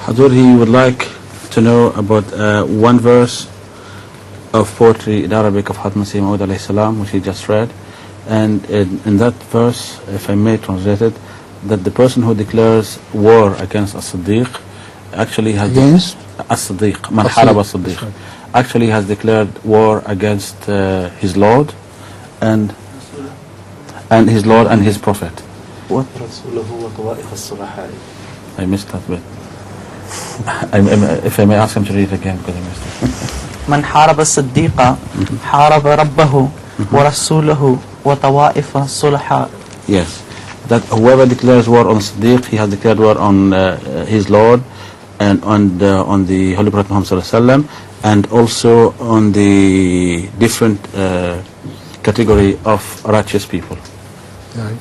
Hadur, he would like to know about one verse of poetry in Arabic of Hadith Masih Maud alayhi salam, which he just read. And in that verse, if I may translate it, that the person who declares war against as-Siddiq actually has against as-Siddiq, man harab as-Siddiq, actually has declared war against his Lord and his Lord and his Prophet. What? I missed that bit. If I may ask him to read it again, because I missed it. Man harab as-Siddiqa harab rabbahu wa rasulahu wa tawaifa sulha. Yes, that whoever declares war on Siddiq, he has declared war on his Lord and on the Holy Prophet Muhammad sallallahu alaihi wasallam, and also on the different category of righteous people. Right.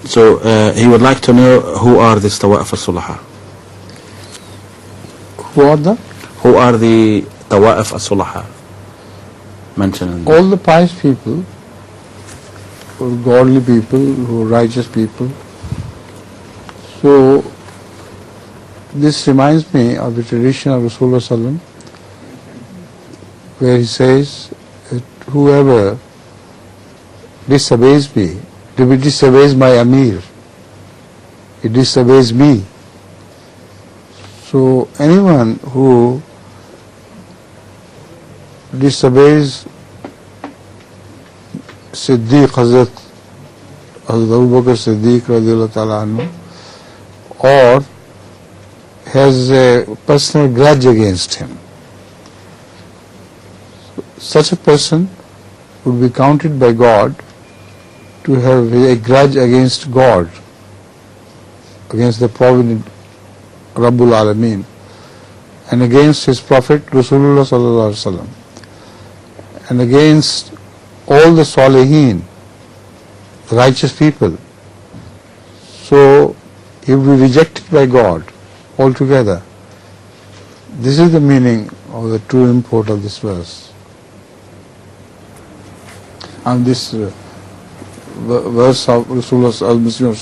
So he would like to know who are the Tawa'if as-Sulaha. Who are the? Who are the Tawa'if as-Sulaha mentioned? All the pious people, who are godly people, who are righteous people. So this reminds me of the tradition of Rasulullah sallam, where he says that whoever disobeys me, if he disobeys my Ameer, he disobeys me. So anyone who disobeys Siddiq, Hazrat Abu Bakr Siddiq radiyallahu ta'ala anhu, or has a personal grudge against him, such a person would be counted by God to have a grudge against God, against the provident Rabbul Alameen, and against his Prophet Rasulullah sallallahu alaihi wasallam, and against all the Salihin, the righteous people. So he will be rejected by God altogether. This is the meaning of the true import of this verse. And this verse of Rasulullah al-Muslim.